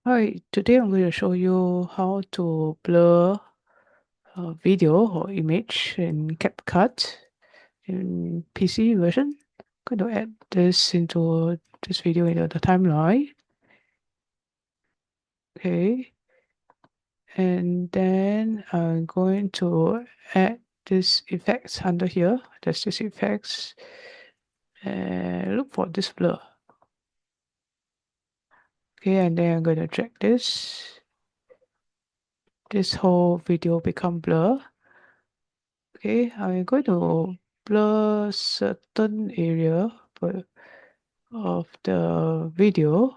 Hi, today I'm going to show you how to blur a video or image in CapCut in PC version. I'm going to add this video into the timeline. Okay, and then I'm going to add this effects under here. There's this effects, and look for this blur. Okay, and then I'm going to drag this. This whole video become blur. Okay, I'm going to blur certain area of the video.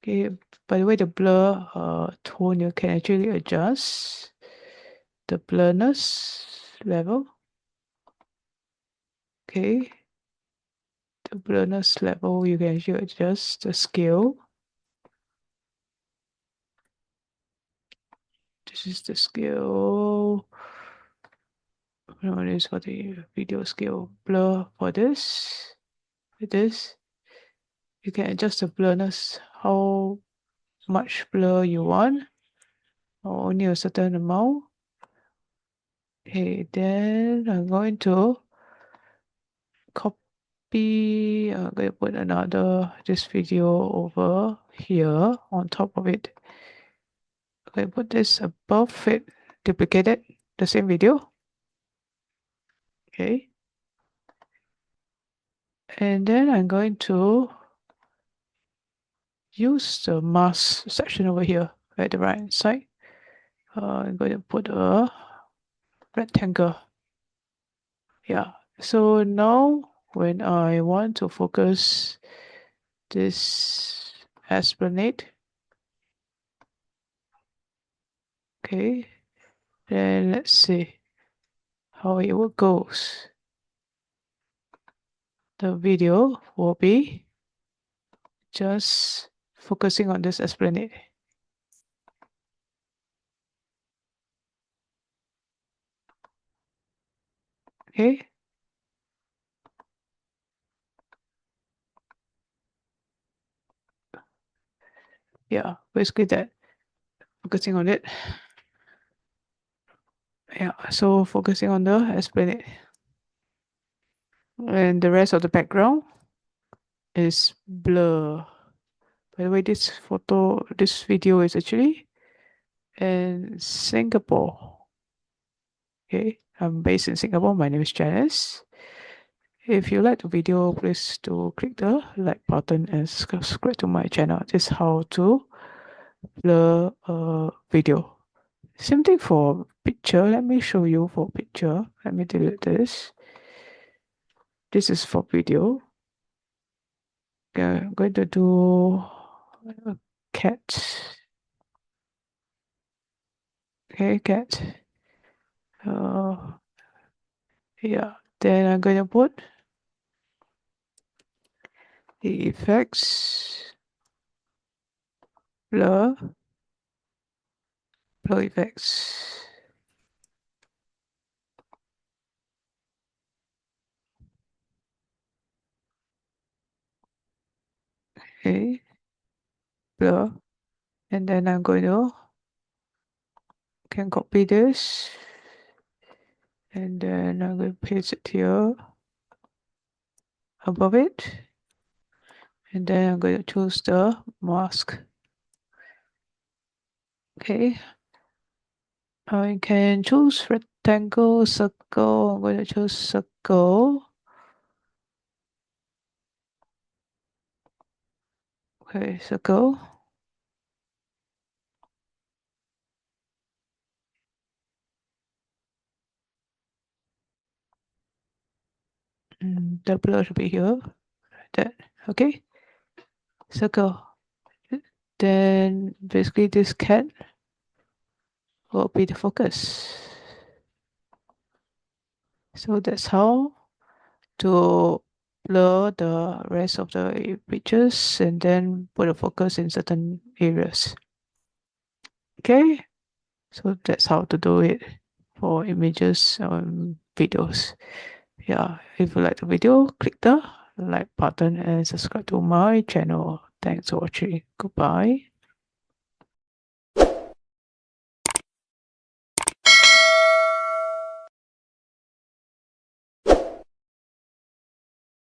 Okay, by the way, the blur tone you can actually adjust the blurriness level. Okay, the blurriness level you can actually adjust the scale. This is the scale. No, this is for the video scale. Blur for this. With this, you can adjust the blurriness, how much blur you want, or only a certain amount. Okay, then I'm going to copy, I'm going to put this video over here on top of it. I'm going to put this above it, duplicate it, the same video. Okay. And then I'm going to use the mask section over here at the right side. I'm going to put a rectangle. Yeah. So now when I want to focus this esplanade, okay, then let's see how it goes. The video will be just focusing on this esplanade. Okay. Yeah, basically that. Focusing on it. Yeah, so focusing on the esplanade. And the rest of the background is blur. By the way, this video is actually in Singapore. Okay, I'm based in Singapore. My name is Janice. If you like the video, please do click the like button and subscribe to my channel. This is how to blur a video. Same thing for picture. Let me show you for picture. Let me delete this. This is for video. Okay, I'm going to do a cat. Okay, cat. Yeah. Then I'm going to put the effects, blur effects. Okay, blur. And then I'm going to can copy this, and then I'm going to paste it here above it, and then I'm going to choose the mask. Okay, I can choose rectangle, circle. I'm going to choose circle. Okay, circle. The blur should be here. That okay. Circle. Then basically this cat will be the focus. So that's how to blur the rest of the pictures and then put a focus in certain areas. Okay, so that's how to do it for images and videos. Yeah, if you like the video, click the like button and subscribe to my channel. Thanks for watching. Goodbye.